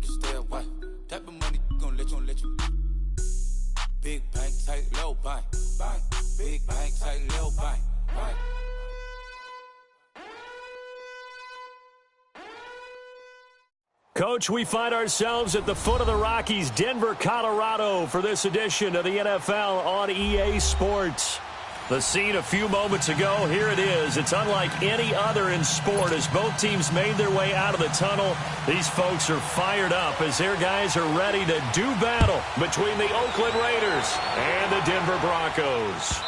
make you stay away. Type of money gon' let you. Big bank, tight, low bank. Big bank, tight, low bank. Coach, we find ourselves at the foot of the Rockies, Denver, Colorado, for this edition of the NFL on EA Sports. The scene a few moments ago, here it is. It's unlike any other in sport as both teams made their way out of the tunnel. These folks are fired up as their guys are ready to do battle between the Oakland Raiders and the Denver Broncos.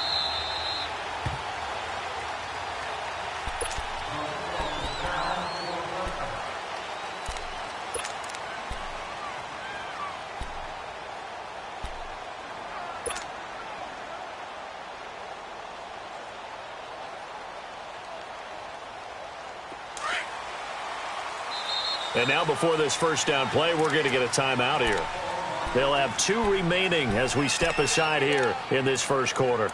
And now before this first down play, we're going to get a timeout here. They'll have 2 remaining as we step aside here in this first quarter.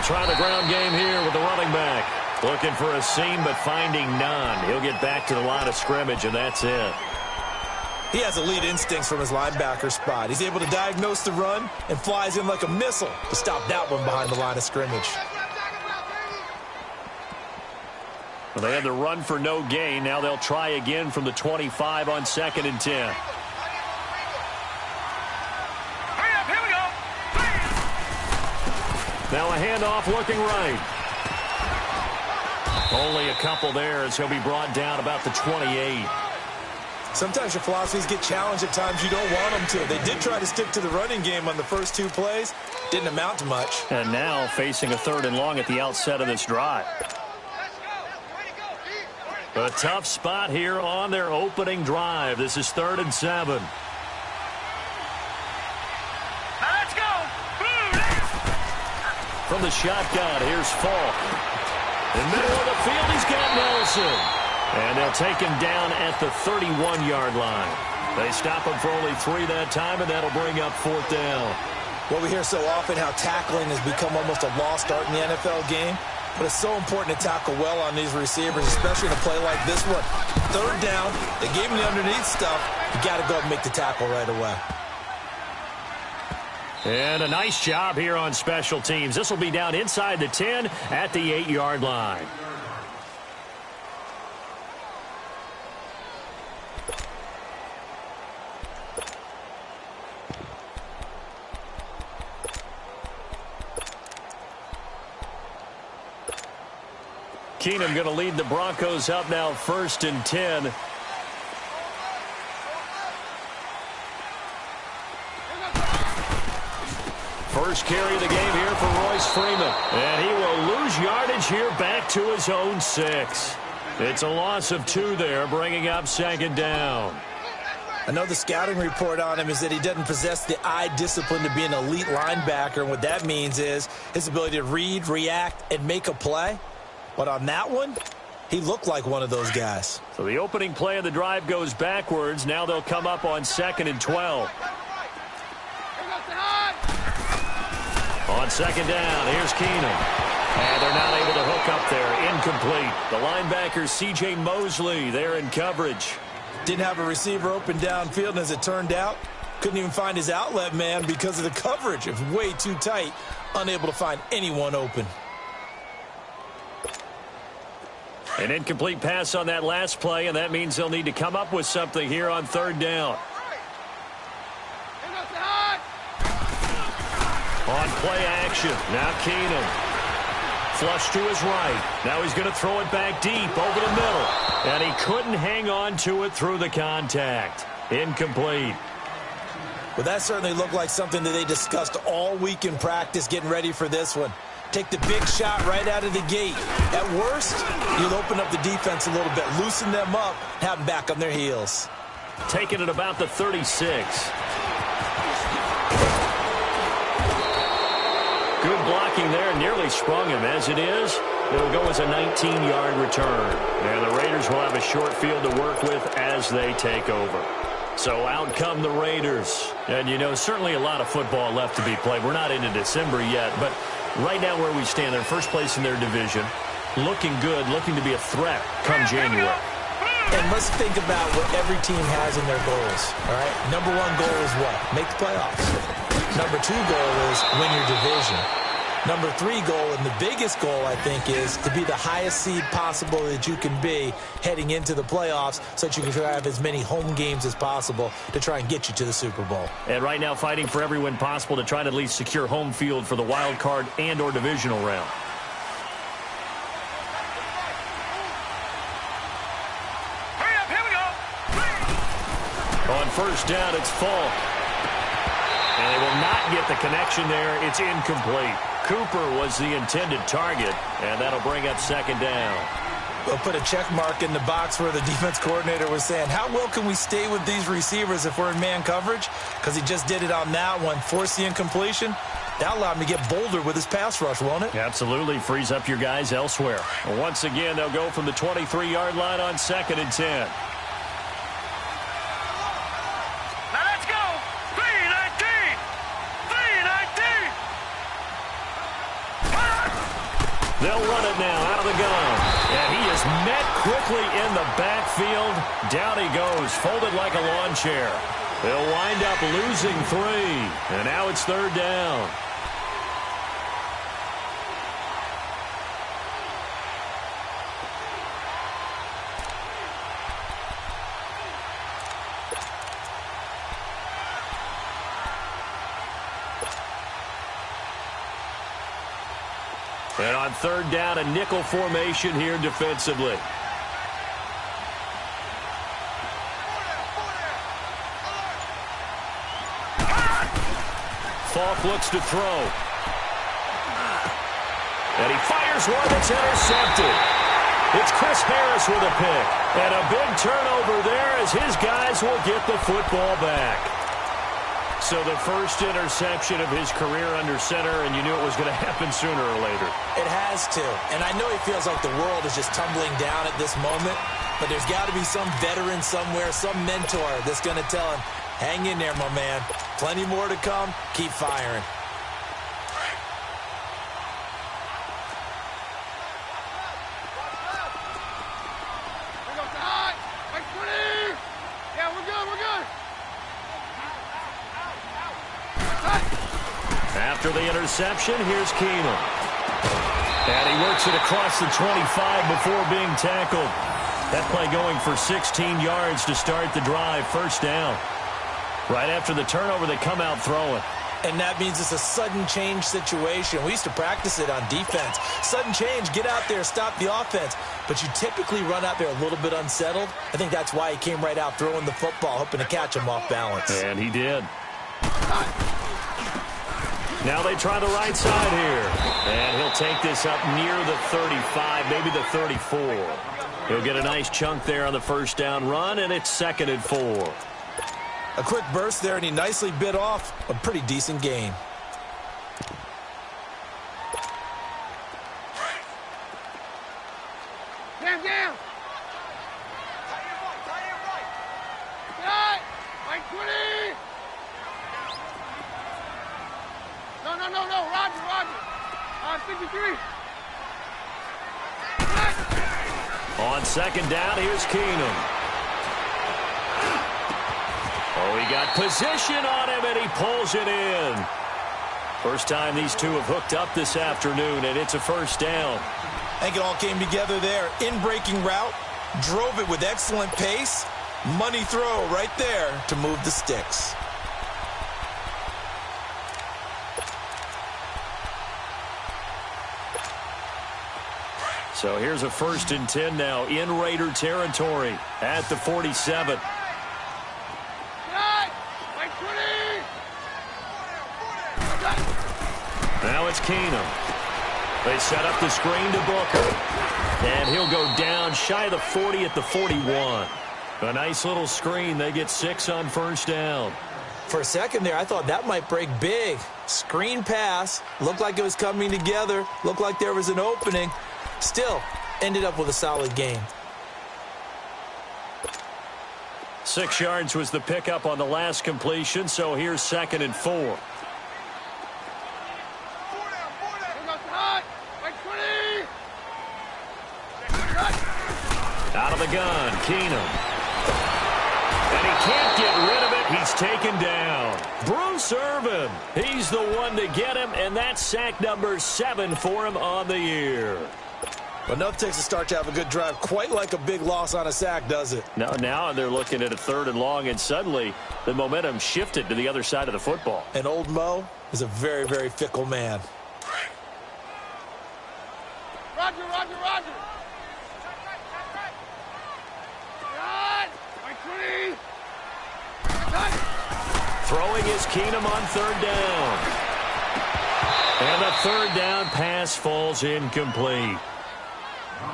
Try the ground game here with the running back. Looking for a seam, but finding none. He'll get back to the line of scrimmage, and that's it. He has elite instincts from his linebacker spot. He's able to diagnose the run and flies in like a missile to stop that one behind the line of scrimmage. Well, they had the run for no gain. Now they'll try again from the 25 on 2nd and 10. Now a handoff looking right. Only a couple there as he'll be brought down about the 28. Sometimes your philosophies get challenged at times you don't want them to. They did try to stick to the running game on the first 2 plays. Didn't amount to much. And now facing a 3rd and long at the outset of this drive. A tough spot here on their opening drive. This is 3rd and 7. From the shotgun, here's Falk. In the middle of the field, he's got Nelson. And they'll take him down at the 31-yard line. They stop him for only 3 that time, and that'll bring up 4th down. Well, we hear so often how tackling has become almost a lost art in the NFL game. But it's so important to tackle well on these receivers, especially in a play like this one. 3rd down, they gave him the underneath stuff. You got to go and make the tackle right away. And a nice job here on special teams. This will be down inside the 10 at the 8-yard line. Keenum going to lead the Broncos up now 1st and 10. First carry of the game here for Royce Freeman. And he will lose yardage here back to his own 6. It's a loss of 2 there, bringing up 2nd down. I know the scouting report on him is that he doesn't possess the eye discipline to be an elite linebacker. And what that means is his ability to read, react, and make a play. But on that one, he looked like one of those guys. So the opening play of the drive goes backwards. Now they'll come up on 2nd and 12. On 2nd down, here's Keenum. And they're not able to hook up there. Incomplete. The linebacker, C.J. Mosley, there in coverage. Didn't have a receiver open downfield, and as it turned out, couldn't even find his outlet man because of the coverage. It was way too tight. Unable to find anyone open. An incomplete pass on that last play, and that means they'll need to come up with something here on 3rd down. On play action, now Keenum. Flush to his right. Now he's going to throw it back deep over the middle. And he couldn't hang on to it through the contact. Incomplete. Well, that certainly looked like something that they discussed all week in practice getting ready for this one. Take the big shot right out of the gate. At worst, you'll open up the defense a little bit, loosen them up, have them back on their heels. Taking it about the 36. Good blocking there, nearly sprung him. As it is, it'll go as a 19-yard return. And the Raiders will have a short field to work with as they take over. So out come the Raiders. And, you know, certainly a lot of football left to be played. We're not into December yet, but right now where we stand, they're first place in their division. Looking good, looking to be a threat come January. And let's think about what every team has in their goals, all right? Number one goal is what? Make the playoffs. Number two goal is win your division. Number three goal, and the biggest goal, I think, is to be the highest seed possible that you can be heading into the playoffs so that you can have as many home games as possible to try and get you to the Super Bowl. And right now fighting for every win possible to try to at least secure home field for the wild card and or divisional round. On first down, it's Falk. And they will not get the connection there. It's incomplete. Cooper was the intended target, and that'll bring up second down. We'll put a check mark in the box where the defense coordinator was saying, how well can we stay with these receivers if we're in man coverage? Because he just did it on that one, forced the incompletion. That allowed him to get bolder with his pass rush, won't it? Absolutely. Frees up your guys elsewhere. And once again, they'll go from the 23-yard line on 2nd and 10. They'll run it now out of the gun. And he is met quickly in the backfield. Down he goes, folded like a lawn chair. They'll wind up losing 3. And now it's third down. And on third down, a nickel formation here defensively. Falk looks to throw. And he fires one that's intercepted. It's Chris Harris with a pick. And a big turnover there as his guys will get the football back. So the first interception of his career under center, and you knew it was going to happen sooner or later. It has to. And I know he feels like the world is just tumbling down at this moment, but there's got to be some veteran somewhere, some mentor that's going to tell him, hang in there, my man. Plenty more to come. Keep firing. After the interception, here's Keenum. And he works it across the 25 before being tackled. That play going for 16 yards to start the drive. First down. Right after the turnover, they come out throwing. And that means it's a sudden change situation. We used to practice it on defense. Sudden change, get out there, stop the offense. But you typically run out there a little bit unsettled. I think that's why he came right out throwing the football, hoping to catch him off balance. And he did. Now they try the right side here. And he'll take this up near the 35, maybe the 34. He'll get a nice chunk there on the first down run, and it's 2nd and 4. A quick burst there, and he nicely bit off a pretty decent gain. Down. Right, 20. No. Roger. 53. On 2nd down, here's Keenum. Oh, he got position on him, and he pulls it in. First time these two have hooked up this afternoon, and it's a first down. I think it all came together there. In-breaking route, drove it with excellent pace. Money throw right there to move the sticks. So here's a 1st and 10 now in Raider territory at the 47. Now it's Keenum. They set up the screen to Booker. And he'll go down shy of the 40 at the 41. A nice little screen. They get 6 on first down. For a second there, I thought that might break big. Screen pass. Looked like it was coming together. Looked like there was an opening. Still, ended up with a solid gain. 6 yards was the pickup on the last completion, so here's 2nd and 4. Out of the gun, Keenum. And he can't get rid of it. He's taken down. Bruce Irvin, he's the one to get him, and that's sack number 7 for him on the year. But enough takes a start to have a good drive. Quite like a big loss on a sack, does it? Now they're looking at a 3rd and long, and suddenly the momentum shifted to the other side of the football. And old Mo is a very, very fickle man. Roger, roger, roger. Throwing is Keenum on 3rd down. And the 3rd down pass falls incomplete.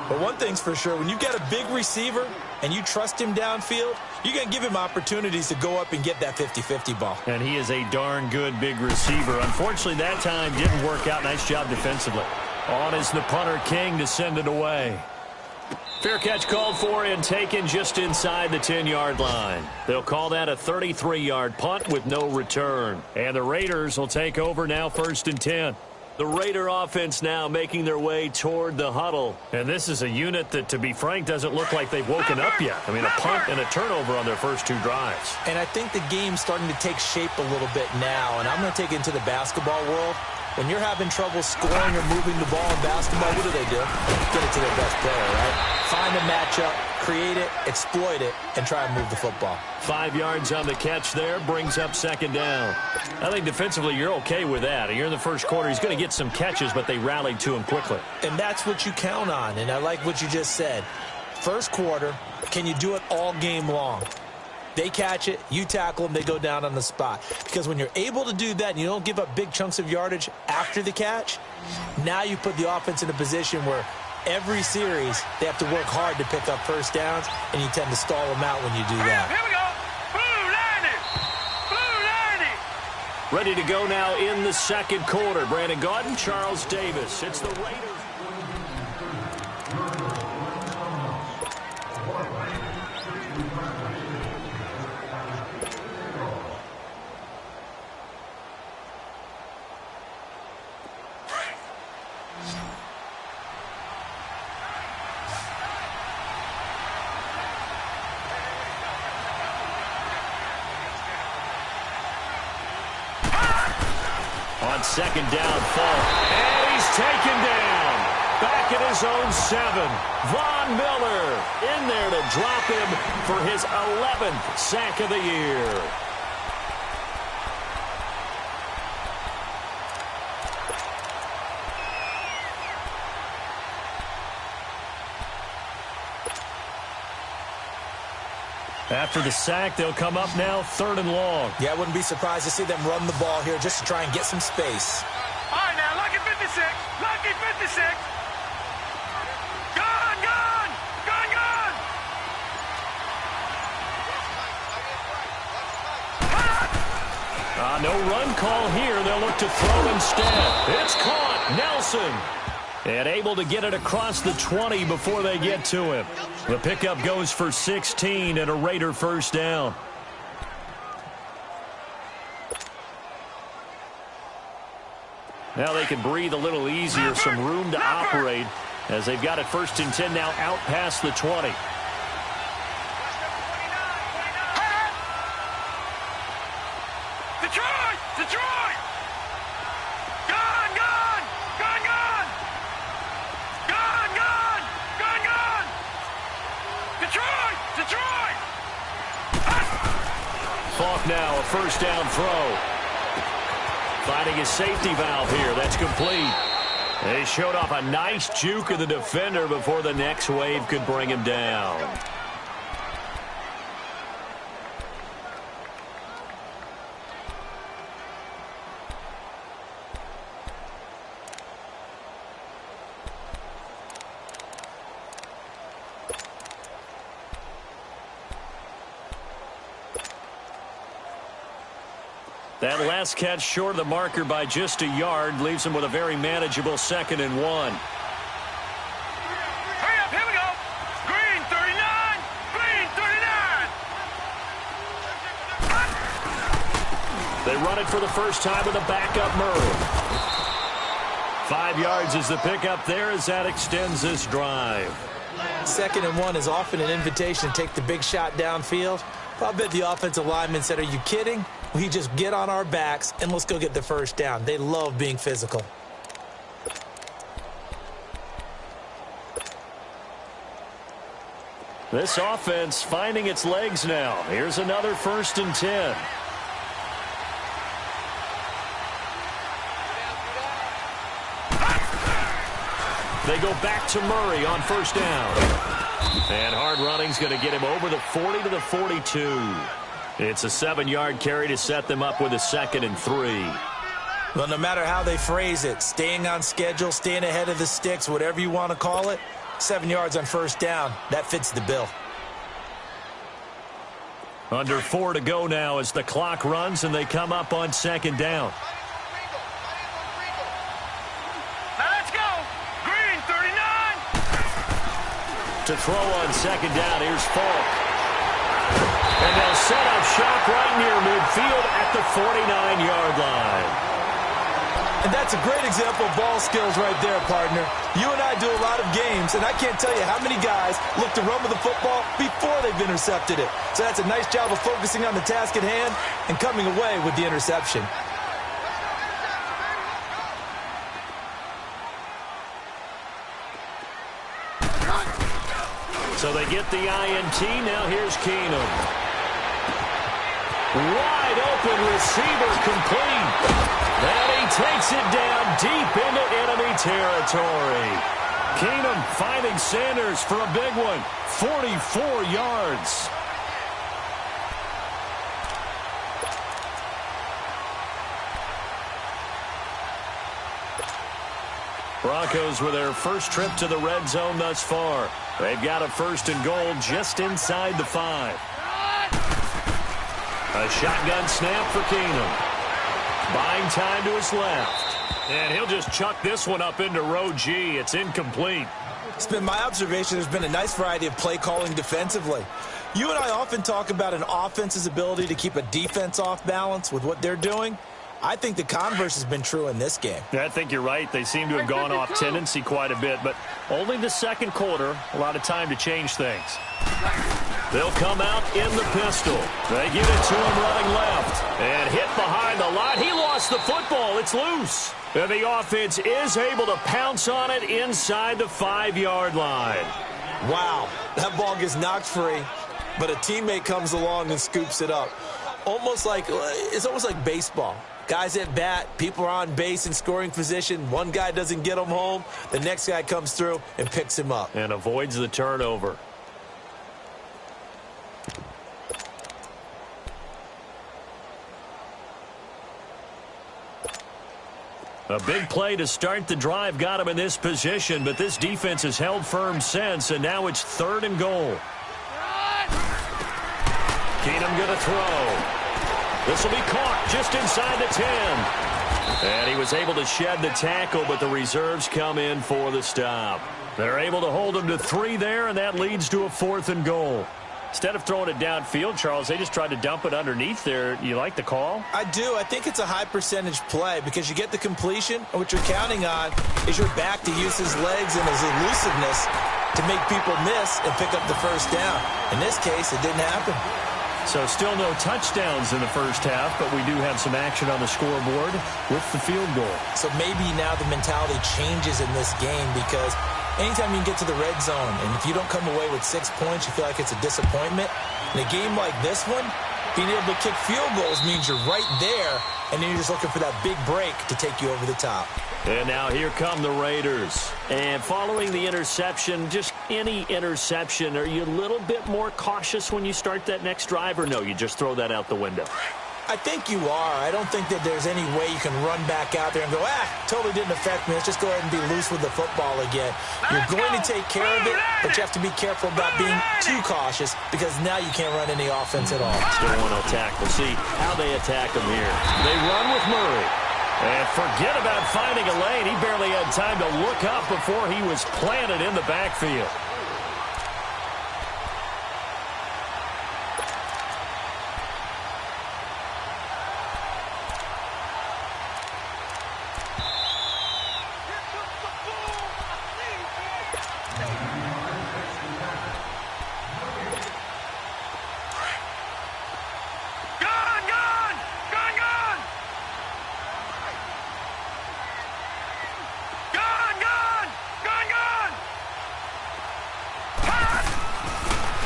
But one thing's for sure, when you get a big receiver and you trust him downfield, you're going to give him opportunities to go up and get that 50-50 ball. And he is a darn good big receiver. Unfortunately, that time didn't work out. Nice job defensively. On is the punter, King, to send it away. Fair catch called for and taken just inside the 10-yard line. They'll call that a 33-yard punt with no return. And the Raiders will take over now 1st and 10. The Raider offense now making their way toward the huddle. And this is a unit that, to be frank, doesn't look like they've woken up yet. I mean, a punt and a turnover on their first 2 drives. And I think the game's starting to take shape a little bit now. And I'm going to take it into the basketball world. When you're having trouble scoring or moving the ball in basketball, what do? Get it to their best player, right? Find a matchup, create it, exploit it, and try and move the football. 5 yards on the catch there, brings up 2nd down. I think defensively you're okay with that. You're in the first quarter. He's going to get some catches, but they rallied to him quickly. And that's what you count on, and I like what you just said. First quarter, can you do it all game long? They catch it, you tackle them, they go down on the spot. Because when you're able to do that and you don't give up big chunks of yardage after the catch, now you put the offense in a position where every series they have to work hard to pick up first downs, and you tend to stall them out when you do that. Here we go. Blue 90. Blue 90. Ready to go now in the 2nd quarter. Brandon Gaudin, Charles Davis. It's the Raiders. On 2nd down, fall. And he's taken down. Back at his own 7. Von Miller in there to drop him for his 11th sack of the year. After the sack, they'll come up now 3rd and long. Yeah, I wouldn't be surprised to see them run the ball here just to try and get some space. All right, now, lucky 56. Lucky 56. Gone, gone. Gone, gone. No run call here. They'll look to throw instead. It's caught. Nelson. And able to get it across the 20 before they get to him. The pickup goes for 16 and a Raider first down. Now they can breathe a little easier, some room to operate as they've got it 1st and 10 now out past the 20. Detroit! Detroit! Gone, gone! Gone, gone! Gone, gone! Gone, gone! Detroit! Detroit! Falk now, a first down throw. Finding his safety valve here. That's complete. They showed off a nice juke of the defender before the next wave could bring him down. That last catch short of the marker by just a yard leaves him with a very manageable 2nd and 1. Hurry up, here we go. Green 39, green 39. They run it for the first time with a backup Murray. 5 yards is the pickup there as that extends this drive. 2nd and 1 is often an invitation to take the big shot downfield. I bet the offensive lineman said, are you kidding? We just get on our backs and let's go get the first down. They love being physical. This offense finding its legs now. Here's another 1st and 10. They go back to Murray on 1st down. And hard running's going to get him over the 40 to the 42. It's a 7-yard carry to set them up with a 2nd and 3. Well, no matter how they phrase it, staying on schedule, staying ahead of the sticks, whatever you want to call it, 7 yards on 1st down, that fits the bill. Under 4 to go now as the clock runs and they come up on 2nd down. To throw on 2nd down, here's Falk. And they'll set up shop right near midfield at the 49-yard line. And that's a great example of ball skills right there, partner. You and I do a lot of games, and I can't tell you how many guys look to run with the football before they've intercepted it. So that's a nice job of focusing on the task at hand and coming away with the interception. So they get the INT. Now here's Keenum. Wide open receiver complete. And he takes it down deep into enemy territory. Keenum finding Sanders for a big one. 44 yards. Broncos with their first trip to the red zone thus far. They've got a 1st and goal just inside the 5. A shotgun snap for Keenum. Buying time to his left. And he'll just chuck this one up into row G. It's incomplete. It's been my observation there's been a nice variety of play calling defensively. You and I often talk about an offense's ability to keep a defense off balance with what they're doing. I think the converse has been true in this game. Yeah, I think you're right. They seem to have gone off tendency quite a bit, but only the 2nd quarter, a lot of time to change things. They'll come out in the pistol. They give it to him running left. And hit behind the line. He lost the football. It's loose. And the offense is able to pounce on it inside the 5-yard line. Wow, that ball gets knocked free, but a teammate comes along and scoops it up. It's almost like baseball. Guys at bat, people are on base in scoring position. One guy doesn't get him home. The next guy comes through and picks him up. And avoids the turnover. A big play to start the drive got him in this position, but this defense has held firm since, and now it's 3rd and goal. Keenum going to throw. This will be caught just inside the 10. And he was able to shed the tackle, but the reserves come in for the stop. They're able to hold him to 3 there, and that leads to a 4th and goal. Instead of throwing it downfield, Charles, they just tried to dump it underneath there. You like the call? I do. I think it's a high percentage play because you get the completion, and what you're counting on is your back to use his legs and his elusiveness to make people miss and pick up the 1st down. In this case, it didn't happen. So still no touchdowns in the first half, but we do have some action on the scoreboard with the field goal. So maybe now the mentality changes in this game because anytime you can get to the red zone, and if you don't come away with 6 points, you feel like it's a disappointment. In a game like this one, being able to kick field goals means you're right there, and then you're just looking for that big break to take you over the top. And now here come the Raiders. And following the interception, just any interception, are you a little bit more cautious when you start that next drive, or no, you just throw that out the window? I think you are. I don't think that there's any way you can run back out there and go, totally didn't affect me. Let's just go ahead and be loose with the football again. You're going to take care of it, but you have to be careful about being too cautious because now you can't run any offense at all. Still want to attack. We'll see how they attack him here. They run with Murray. And forget about finding a lane. He barely had time to look up before he was planted in the backfield.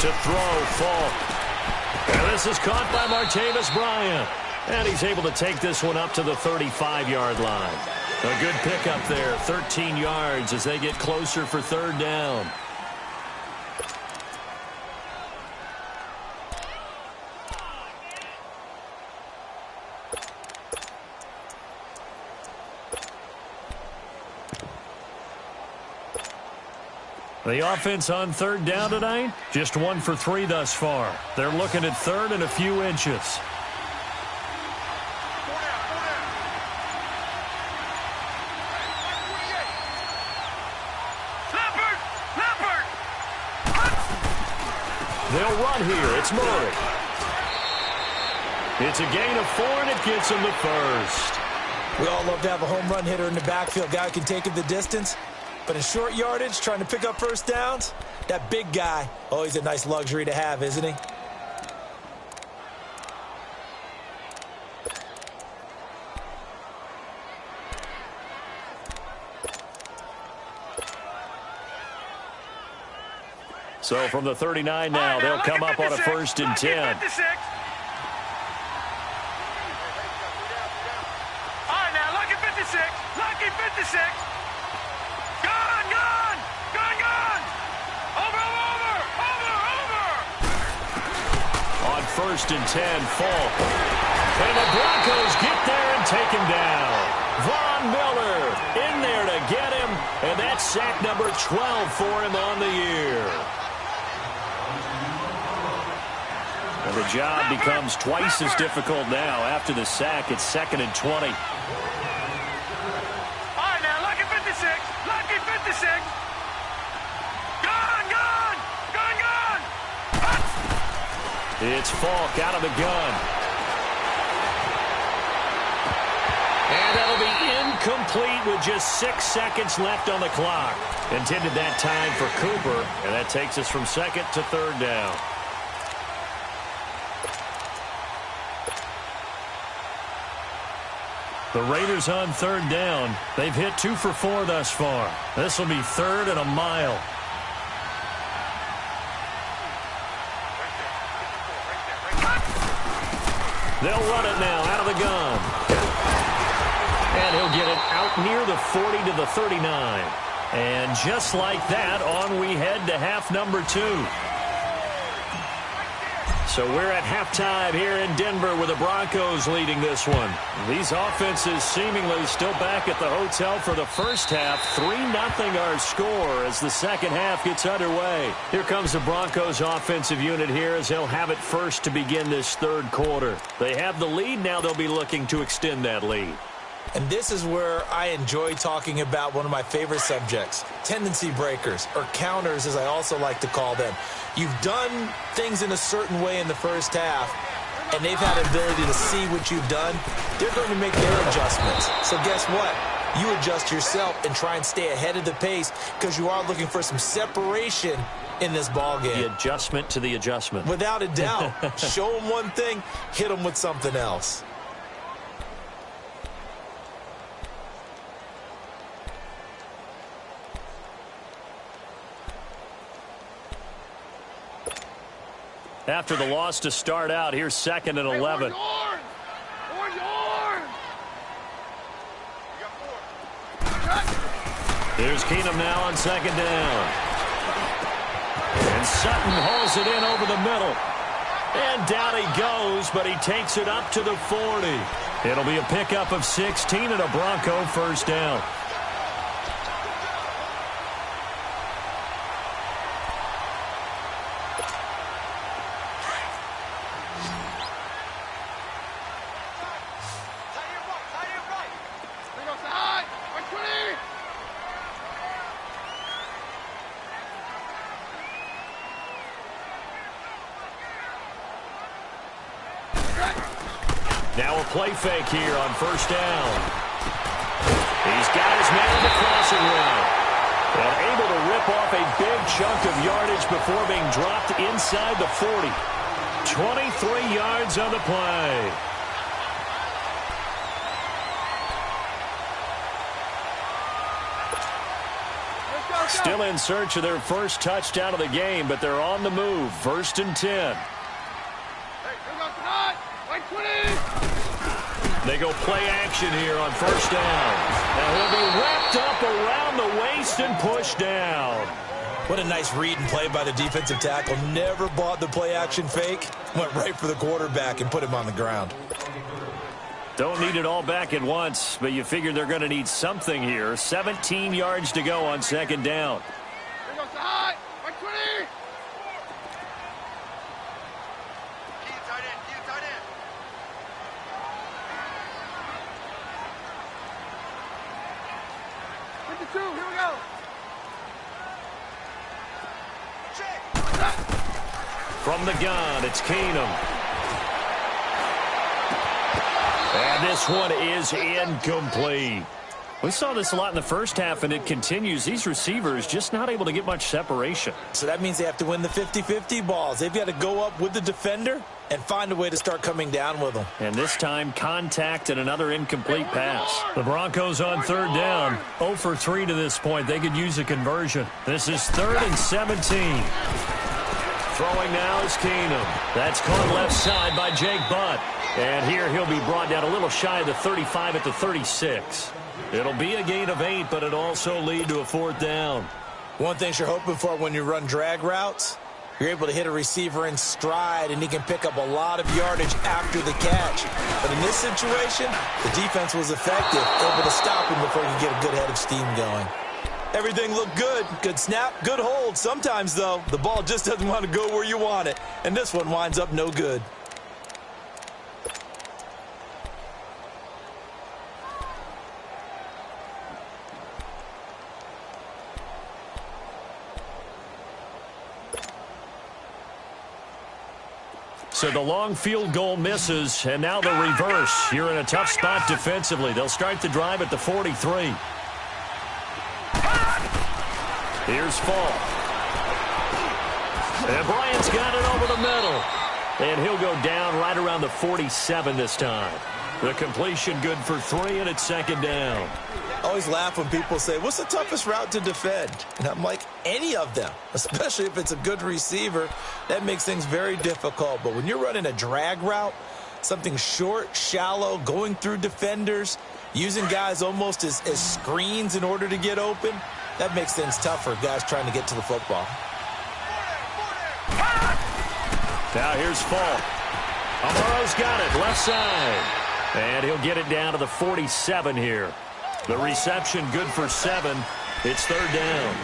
To throw, Falk. And this is caught by Martavis Bryant. And he's able to take this one up to the 35-yard line. A good pickup there, 13 yards as they get closer for third down. The offense on third down tonight, just 1 for 3 thus far. They're looking at third and a few inches. They'll run here. It's Murray. It's a gain of 4, and it gets him the first. We all love to have a home run hitter in the backfield. Guy who can take it the distance. But in short yardage, trying to pick up first downs, that big guy, oh, he's a nice luxury to have, isn't he? So from the 39 now, they'll come up on a 1st and 10. All right, now, lucky 56. Lucky 56. On 1st and 10, Falk. And the Broncos get there and take him down. Von Miller in there to get him, and that's sack number 12 for him on the year. And the job becomes twice as difficult now. After the sack, it's 2nd and 20. All right, now, lucky 56. Lucky 56. It's Falk out of the gun. And that'll be incomplete with just 6 seconds left on the clock. Intended that time for Cooper, and that takes us from 2nd to 3rd down. The Raiders on 3rd down. They've hit 2 for 4 thus far. This will be 3rd and a mile. They'll run it now out of the gun. And he'll get it out near the 40 to the 39. And just like that, on we head to half number 2. So we're at halftime here in Denver with the Broncos leading this one. These offenses seemingly still back at the hotel for the first half. 3-0 our score as the second half gets underway. Here comes the Broncos offensive unit here as they'll have it first to begin this third quarter. They have the lead. Now they'll be looking to extend that lead. And this is where I enjoy talking about one of my favorite subjects, tendency breakers, or counters as I also like to call them. You've done things in a certain way in the first half, and they've had the ability to see what you've done. They're going to make their adjustments. So guess what? You adjust yourself and try and stay ahead of the pace because you are looking for some separation in this ballgame. The adjustment to the adjustment. Without a doubt. Show them one thing, hit them with something else. After the loss to start out, here's 2nd and 11. Here's Keenum now on 2nd down. And Sutton hauls it in over the middle. And down he goes, but he takes it up to the 40. It'll be a pickup of 16 and a Bronco first down. Now a play fake here on first down. He's got his man on the crossing route. And able to rip off a big chunk of yardage before being dropped inside the 40. 23 yards on the play. Still in search of their first touchdown of the game, but they're on the move. First and 10. They go play action here on first down. And he'll be wrapped up around the waist and pushed down. What a nice read and play by the defensive tackle. Never bought the play action fake. Went right for the quarterback and put him on the ground. Don't need it all back at once, but you figure they're going to need something here. 17 yards to go on second down. From the gun, it's Keenum. And this one is incomplete. We saw this a lot in the first half, and it continues. These receivers just not able to get much separation. So that means they have to win the 50-50 balls. They've got to go up with the defender and find a way to start coming down with them. And this time, contact and another incomplete pass. The Broncos on third down. 0 for 3 to this point. They could use a conversion. This is 3rd and 17. Throwing now is Keenum. That's caught left side by Jake Butt. And here he'll be brought down a little shy of the 35 at the 36. It'll be a gain of 8, but it'll also lead to a 4th down. One thing you're hoping for when you run drag routes, you're able to hit a receiver in stride, and he can pick up a lot of yardage after the catch. But in this situation, the defense was effective, able to stop him before he could get a good head of steam going. Everything looked good. Good snap, good hold. Sometimes, though, the ball just doesn't want to go where you want it. And this one winds up no good. So the long field goal misses, and now the reverse. You're in a tough spot defensively. They'll start the drive at the 43. Here's Fall. And Bryant's got it over the middle. And he'll go down right around the 47 this time. The completion good for 3, and it's 2nd down. I always laugh when people say, what's the toughest route to defend? And I'm like, any of them, especially if it's a good receiver. That makes things very difficult. But when you're running a drag route, something short, shallow, going through defenders, using guys almost as screens in order to get open, that makes things tough for guys trying to get to the football. Now here's Fall. Amaro's got it, left side. And he'll get it down to the 47 here. The reception good for 7. It's 3rd down.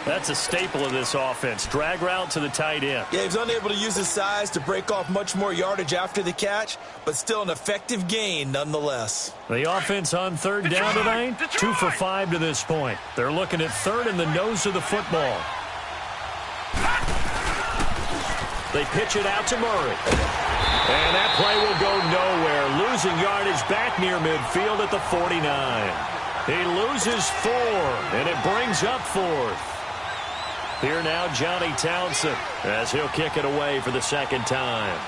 That's a staple of this offense. Drag route to the tight end. Yeah, he was unable to use his size to break off much more yardage after the catch, but still an effective gain nonetheless. The offense on 3rd down tonight, 2 for 5 to this point. They're looking at 3rd in the nose of the football. They pitch it out to Murray. And that play will go nowhere. Losing yardage back near midfield at the 49. He loses 4, and it brings up 4th. Here now, Johnny Townsend, as he'll kick it away for the 2nd time.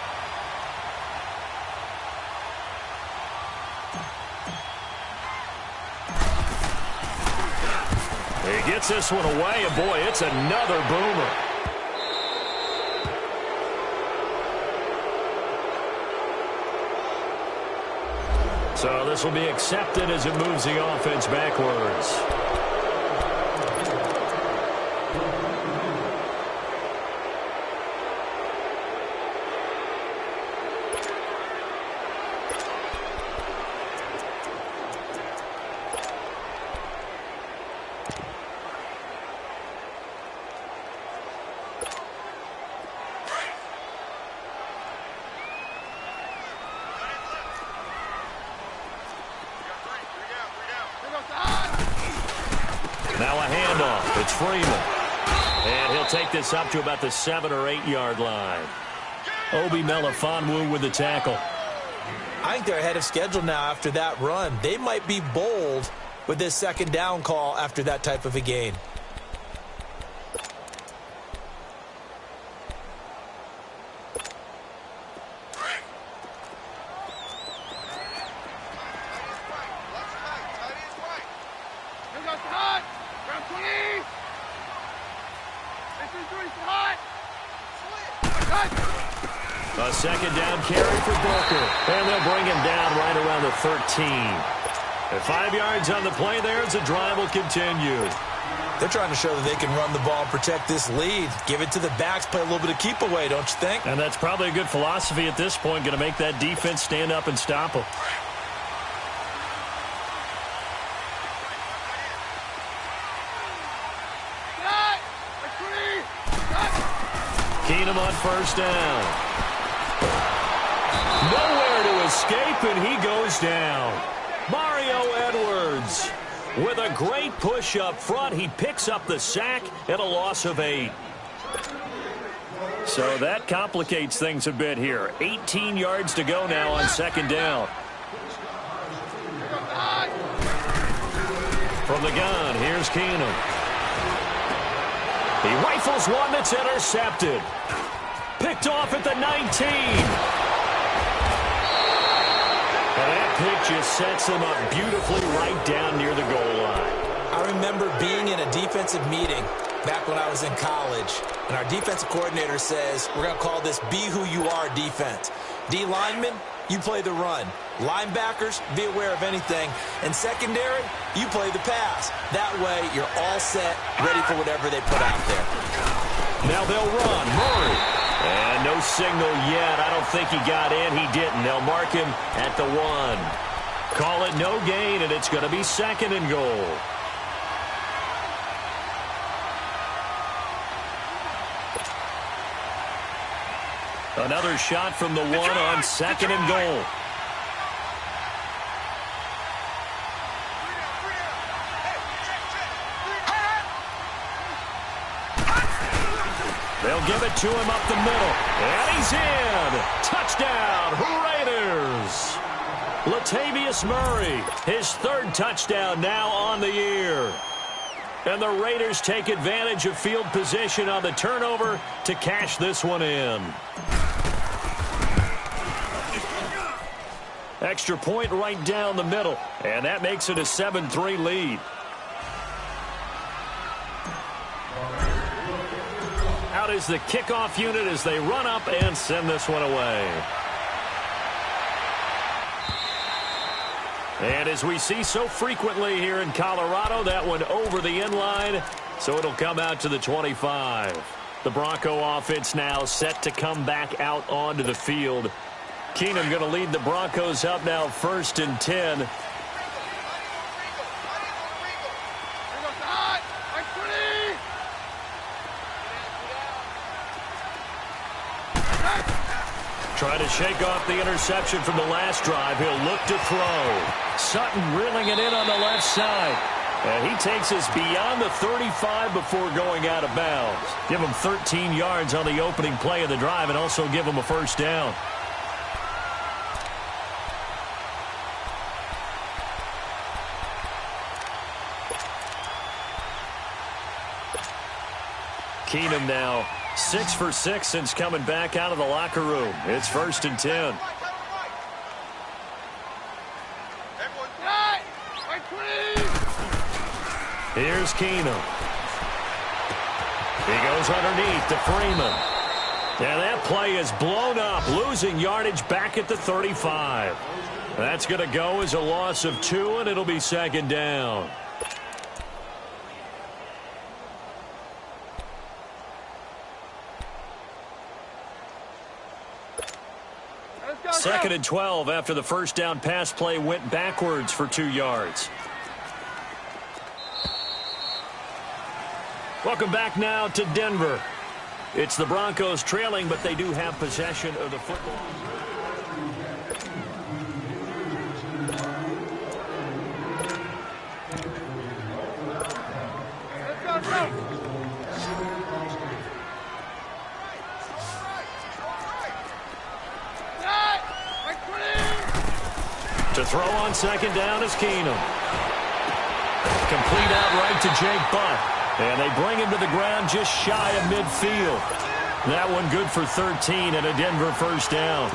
He gets this one away, and boy, it's another boomer. So this will be accepted as it moves the offense backwards. Now a handoff. It's Freeman. And he'll take this up to about the 7 or 8 yard line. Obi Melifonwu with the tackle. I think they're ahead of schedule now after that run. They might be bold with this second down call after that type of a gain. A second down carry for Booker. And they'll bring him down right around the 13. And 5 yards on the play there as the drive will continue. They're trying to show that they can run the ball and protect this lead. Give it to the backs, play a little bit of keep away, don't you think? And that's probably a good philosophy at this point, going to make that defense stand up and stop them. Keenum on first down. Nowhere to escape, and he goes down. Mario Edwards with a great push up front. He picks up the sack and a loss of 8. So that complicates things a bit here. 18 yards to go now on second down. From the gun, here's Keenum. He rifles one that's intercepted. Picked off at the 19. And that pick just sets him up beautifully right down near the goal line. I remember being in a defensive meeting back when I was in college, and our defensive coordinator says, we're going to call this be who you are defense. D linemen, you play the run. Linebackers, be aware of anything. And secondary, you play the pass. That way, you're all set, ready for whatever they put out there. Now they'll run. Murray. And no signal yet. I don't think he got in. He didn't. They'll mark him at the 1. Call it no gain, and it's going to be second and goal. Another shot from the 1 on second and goal. They'll give it to him up the middle. And he's in. Touchdown, Raiders. Latavius Murray, his 3rd touchdown now on the year. And the Raiders take advantage of field position on the turnover to cash this one in. Extra point right down the middle. And that makes it a 7-3 lead. Out is the kickoff unit as they run up and send this one away. And as we see so frequently here in Colorado, that one over the end line, so it'll come out to the 25. The Bronco offense now set to come back out onto the field. Keenum going to lead the Broncos up now 1st and 10. Trying to shake off the interception from the last drive. He'll look to throw. Sutton reeling it in on the left side. And he takes us beyond the 35 before going out of bounds. Give him 13 yards on the opening play of the drive and also give him a first down. Keenum now 6 for 6 since coming back out of the locker room. It's 1st and 10. Here's Keenum. He goes underneath to Freeman. And that play is blown up, losing yardage back at the 35. That's going to go as a loss of 2, and it'll be second down. Second and 12 after the first down pass play went backwards for 2 yards. Welcome back now to Denver. It's the Broncos trailing, but they do have possession of the football. throw on second down is Keenum. Complete out right to Jake Butt. And they bring him to the ground just shy of midfield. That one good for 13 and a Denver first down.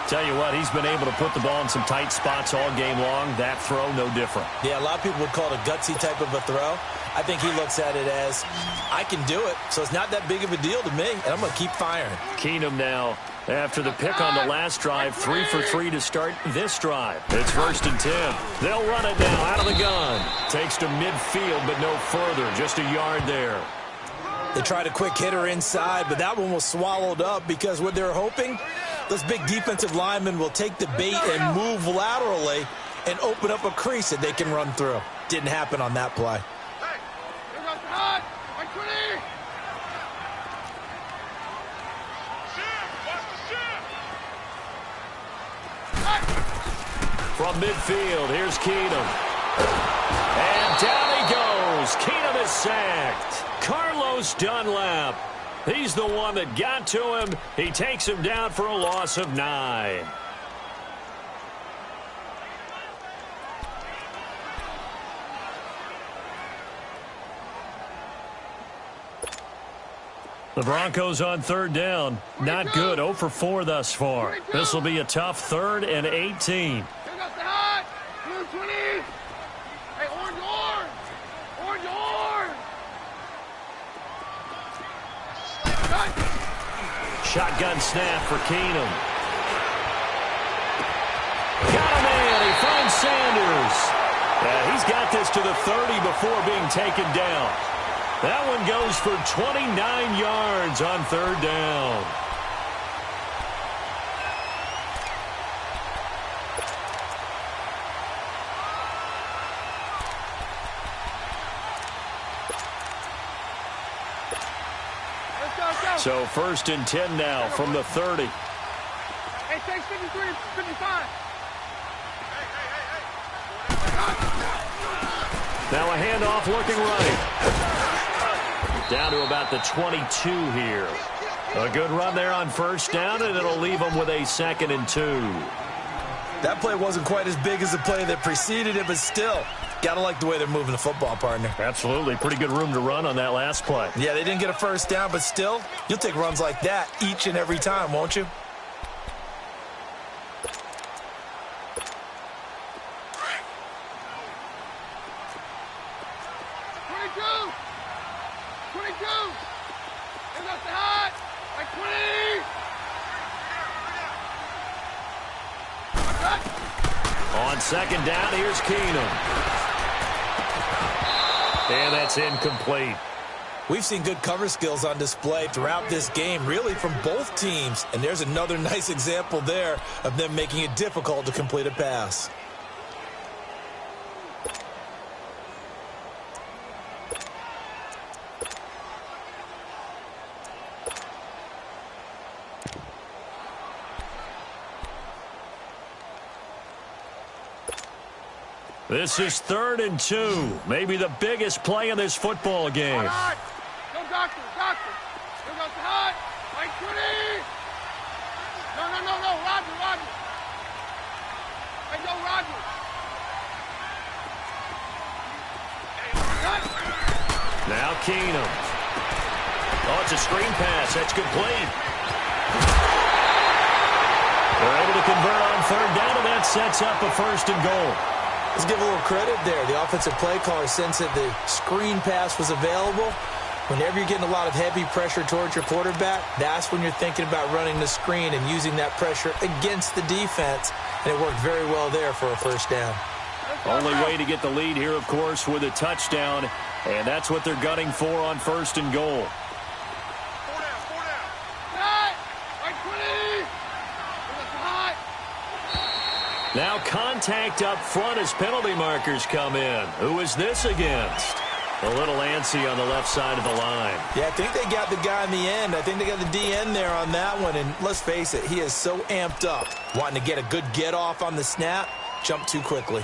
Tell you what, he's been able to put the ball in some tight spots all game long. That throw, no different. Yeah, a lot of people would call it a gutsy type of a throw. I think he looks at it as, I can do it, so it's not that big of a deal to me, and I'm going to keep firing. Keenum now, after the pick on the last drive, 3 for 3 to start this drive. It's 1st and 10. They'll run it now out of the gun. Takes to midfield, but no further, just a yard there. They tried a quick hitter inside, but that one was swallowed up because what they're hoping, those big defensive linemen will take the bait and move laterally and open up a crease that they can run through. Didn't happen on that play. From midfield, here's Keenum. And down he goes. Keenum is sacked. Carlos Dunlap. He's the one that got to him. He takes him down for a loss of 9. The Broncos on 3rd down. Not good. 0 for 4 thus far. This will be a tough 3rd and 18. Shotgun snap for Keenum. Got him in. He finds Sanders. He's got this to the 30 before being taken down. That one goes for 29 yards on 3rd down. So 1st and 10 now from the 30. Hey, takes 53, 55. Now a handoff looking right. Down to about the 22 here. A good run there on 1st down, and it'll leave them with a 2nd and 2. That play wasn't quite as big as the play that preceded it, but still, got to like the way they're moving the football, partner. Absolutely. Pretty good room to run on that last play. Yeah, they didn't get a 1st down, but still, you'll take runs like that each and every time, won't you? On 2nd down, here's Keenum. And that's incomplete. We've seen good cover skills on display throughout this game, really from both teams. And there's another nice example there of them making it difficult to complete a pass. This is 3rd and 2. Maybe the biggest play in this football game. Go, doctor. Here goes the hot. Like 20. No. Roger. Hey, yo, Roger. Now Keenum. Oh, it's a screen pass. That's complete. They're able to convert on 3rd down, and that sets up a 1st and goal. Let's give a little credit there. The offensive play caller sense that the screen pass was available. Whenever you're getting a lot of heavy pressure towards your quarterback, that's when you're thinking about running the screen and using that pressure against the defense. And it worked very well there for a 1st down. Only way to get the lead here, of course, with a touchdown. And that's what they're gunning for on 1st and goal. Now contact up front as penalty markers come in. Who is this against? A little antsy on the left side of the line. Yeah, I think they got the guy in the end. I think they got the DN there on that one. And let's face it, he is so amped up. Wanting to get a good get off on the snap, jump too quickly.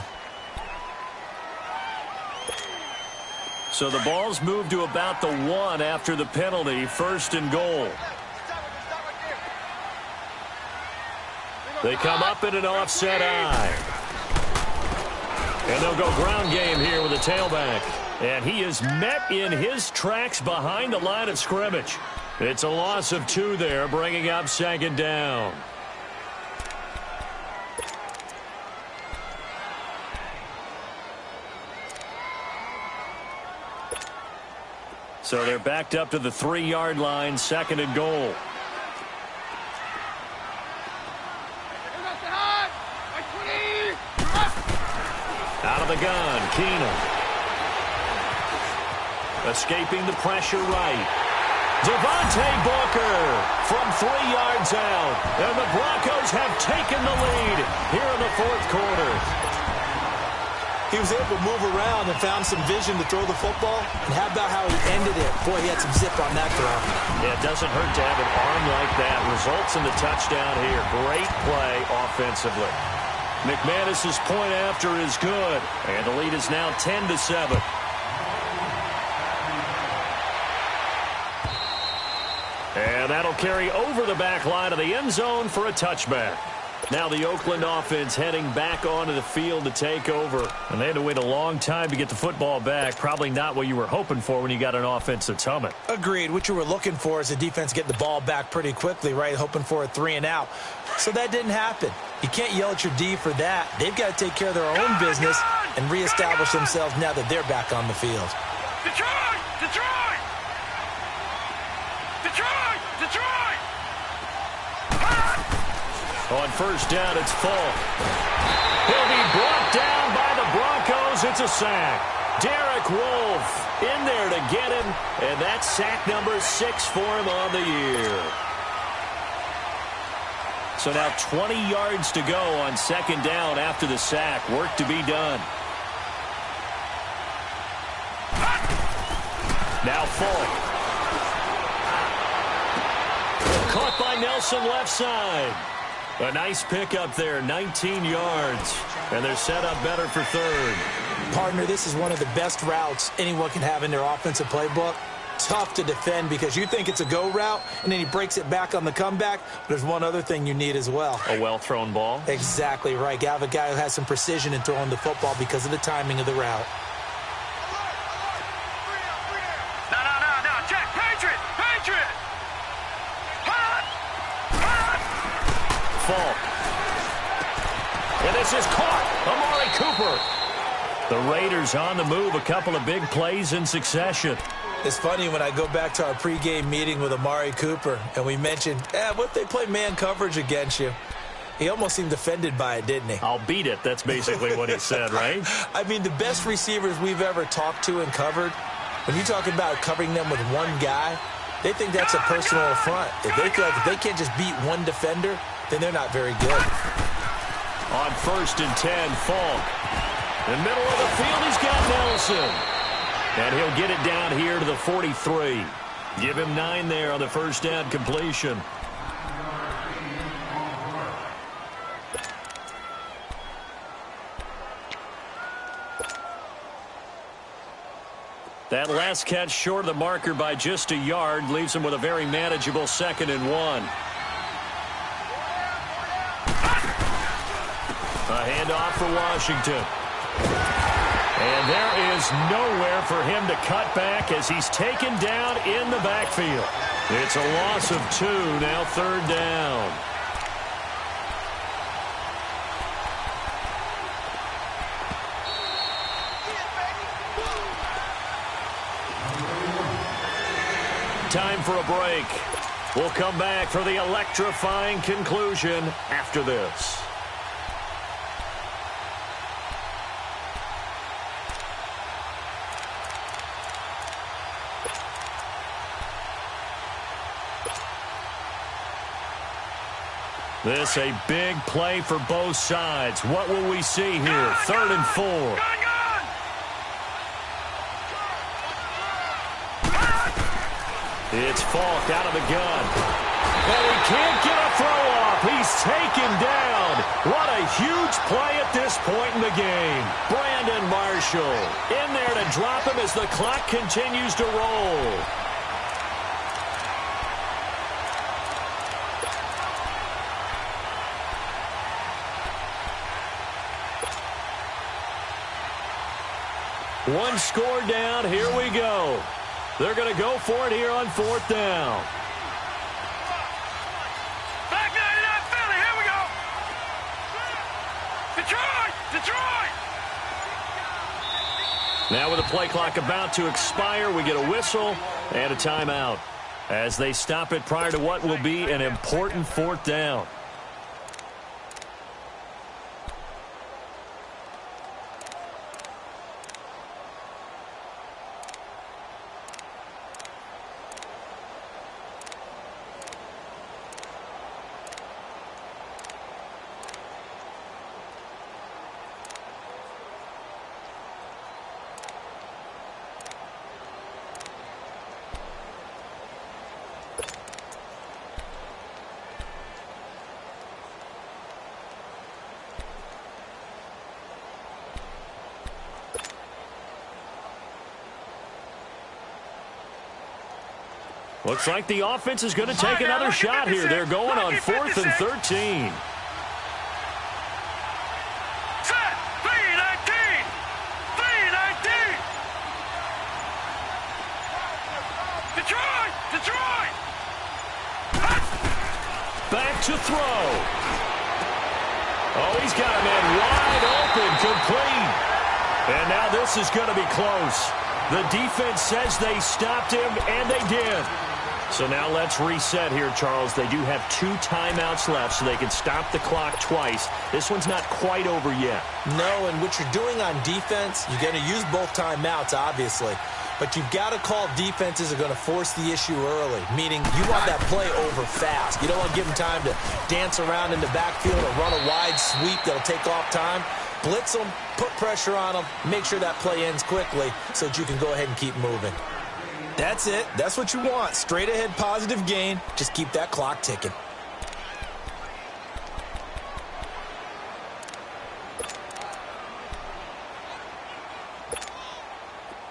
So the ball's moved to about the 1 after the penalty. 1st and goal. They come up in an offset eye. And they'll go ground game here with a tailback. And he is met in his tracks behind the line of scrimmage. It's a loss of 2 there, bringing up 2nd down. So they're backed up to the 3-yard line, 2nd and goal. Out of the gun, Keenum. Escaping the pressure right. Devontae Booker from 3 yards out. And the Broncos have taken the lead here in the 4th quarter. He was able to move around and found some vision to throw the football. And how about how he ended it? Boy, he had some zip on that throw. Yeah, it doesn't hurt to have an arm like that. Results in the touchdown here. Great play offensively. McManus's point after is good. And the lead is now 10-7. And that'll carry over the back line of the end zone for a touchback. Now the Oakland offense heading back onto the field to take over. And they had to wait a long time to get the football back. Probably not what you were hoping for when you got an offense that's humming. Agreed. What you were looking for is the defense getting the ball back pretty quickly, right? Hoping for a 3 and out. So that didn't happen. You can't yell at your D for that. They've got to take care of their own business and reestablish themselves now that they're back on the field. Detroit! Detroit! Detroit! Detroit! On 1st down, it's Falk. He'll be brought down by the Broncos. It's a sack. Derek Wolfe in there to get him, and that's sack number 6 for him on the year. So now 20 yards to go on 2nd down after the sack. Work to be done. Now Falk. Caught by Nelson left side. A nice pickup there, 19 yards. And they're set up better for 3rd. Partner, this is one of the best routes anyone can have in their offensive playbook. Tough to defend because you think it's a go route, and then he breaks it back on the comeback. But there's one other thing you need as well. A well-thrown ball? Exactly right. You have a guy who has some precision in throwing the football because of the timing of the route. No. Check. Patriot! Patriot! Falk. And this is caught. Amari Cooper. The Raiders on the move. A couple of big plays in succession. It's funny when I go back to our pregame meeting with Amari Cooper, and we mentioned, what if they play man coverage against you? He almost seemed offended by it, didn't he? I'll beat it. That's basically what he said, right? I mean, the best receivers we've ever talked to and covered, when you talk about covering them with one guy, they think that's a personal affront. If they feel like if they can't just beat one defender, then they're not very good. On 1st and 10, Falk. In the middle of the field, he's got Nelson. And he'll get it down here to the 43. Give him 9 there on the 1st down completion. That last catch short of the marker by just a yard leaves him with a very manageable 2nd and 1. A handoff for Washington. And there is nowhere for him to cut back as he's taken down in the backfield. It's a loss of 2, now 3rd down. Time for a break. We'll come back for the electrifying conclusion after this. This a big play for both sides. What will we see here? 3rd and 4. It's Falk out of the gun. And he can't get a throw off. He's taken down. What a huge play at this point in the game. Brandon Marshall in there to drop him as the clock continues to roll. One score down. Here we go. They're going to go for it here on 4th down. Back 99 Philly, here we go. Detroit! Now with the play clock about to expire, we get a whistle and a timeout as they stop it prior to what will be an important 4th down. Looks like the offense is going to take another shot here. They're going on 4th and 13. Set, 319! Detroit! Back to throw. Oh, he's got a man wide open, complete. And now this is going to be close. The defense says they stopped him, and they did. So now let's reset here, Charles. They do have 2 timeouts left, so they can stop the clock twice. This one's not quite over yet. No, and what you're doing on defense, you're going to use both timeouts, obviously. But you've got to call defenses that are going to force the issue early, meaning you want that play over fast. You don't want to give them time to dance around in the backfield or run a wide sweep that'll take off time. Blitz them, put pressure on them, make sure that play ends quickly so that you can go ahead and keep moving. That's it. That's what you want. Straight ahead positive gain. Just keep that clock ticking.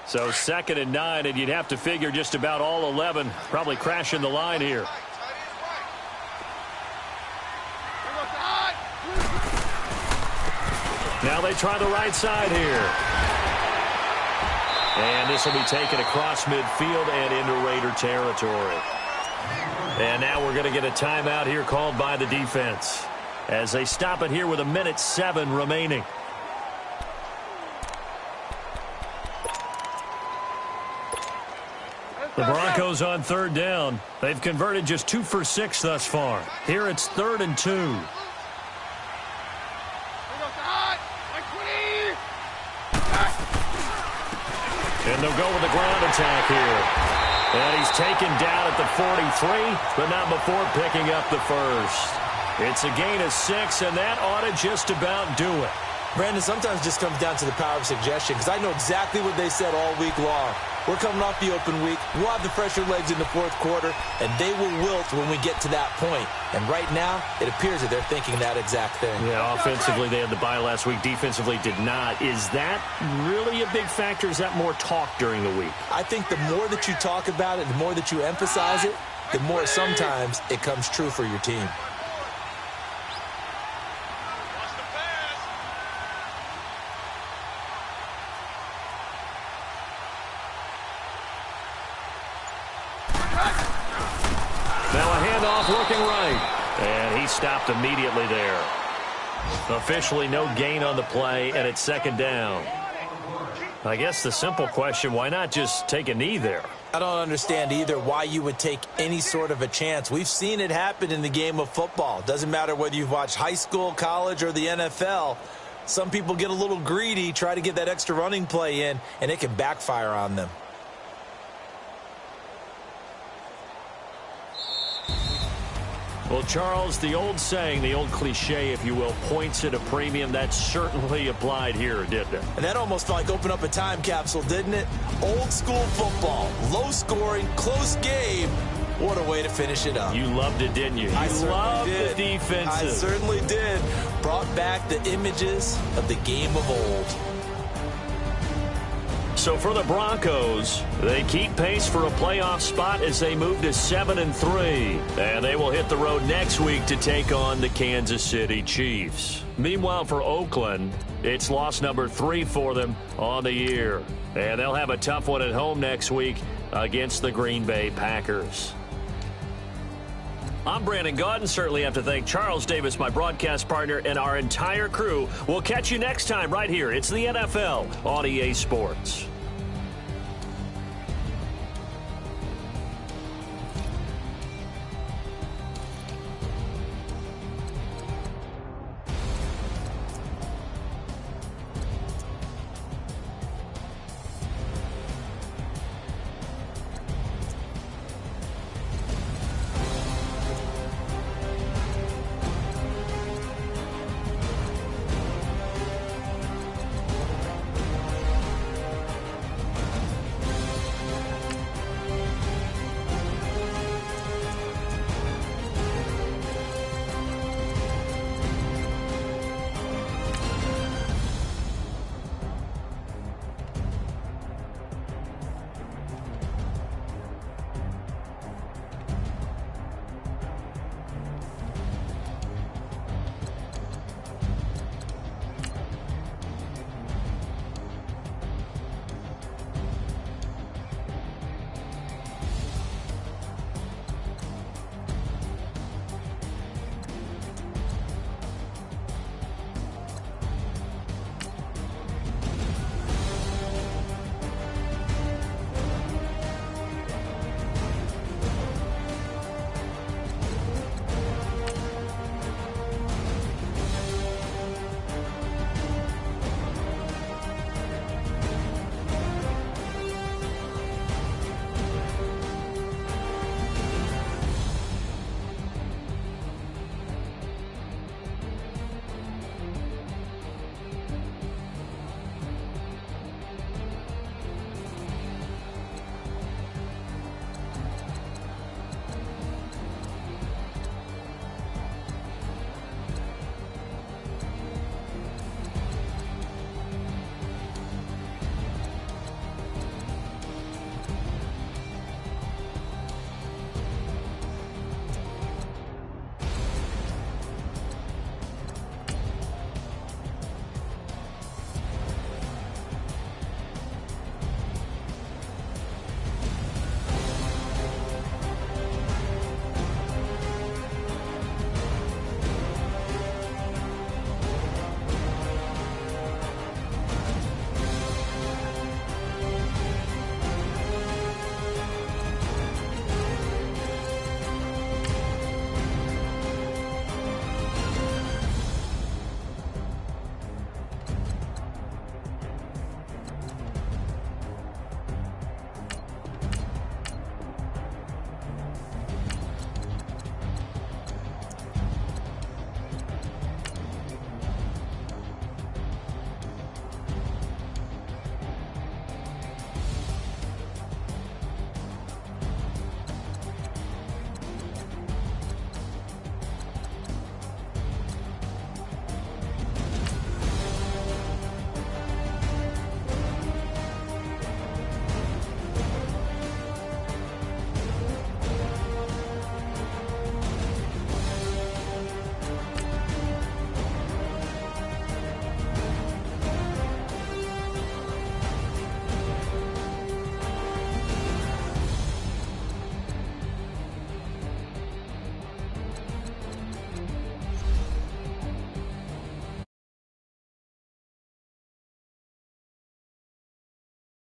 So 2nd and 9, and you'd have to figure just about all 11 probably crashing the line here. Now they try the right side here. And this will be taken across midfield and into Raider territory. And now we're going to get a timeout here called by the defense as they stop it here with 1:07 remaining. The Broncos on 3rd down. They've converted just 2 for 6 thus far. Here it's 3rd and 2. And they'll go with the ground attack here. And he's taken down at the 43, but not before picking up the first. It's a gain of 6, and that ought to just about do it. Brandon, sometimes it just comes down to the power of suggestion, because I know exactly what they said all week long. We're coming off the open week. We'll have the fresher legs in the 4th quarter, and they will wilt when we get to that point. And right now, it appears that they're thinking that exact thing. Yeah, offensively, they had the bye last week. Defensively, did not. Is that really a big factor? Is that more talk during the week? I think the more that you talk about it, the more that you emphasize it, the more sometimes it comes true for your team. Now a handoff looking right. And he stopped immediately there. Officially no gain on the play, and it's 2nd down. I guess the simple question, why not just take a knee there? I don't understand either why you would take any sort of a chance. We've seen it happen in the game of football. Doesn't matter whether you've watched high school, college, or the NFL. Some people get a little greedy, try to get that extra running play in, and it can backfire on them. Well, Charles, the old saying, the old cliche, if you will, points at a premium, that certainly applied here, didn't it? And that almost felt like open up a time capsule, didn't it? Old school football, low scoring, close game. What a way to finish it up. You loved it, didn't you? I loved did. The defensive. I certainly did. Brought back the images of the game of old. So for the Broncos, they keep pace for a playoff spot as they move to 7-3. And they will hit the road next week to take on the Kansas City Chiefs. Meanwhile, for Oakland, It's loss number 3 for them on the year. And they'll have a tough one at home next week against the Green Bay Packers. I'm Brandon Gaudin. Certainly have to thank Charles Davis, my broadcast partner, and our entire crew. We'll catch you next time right here. It's the NFL on EA Sports.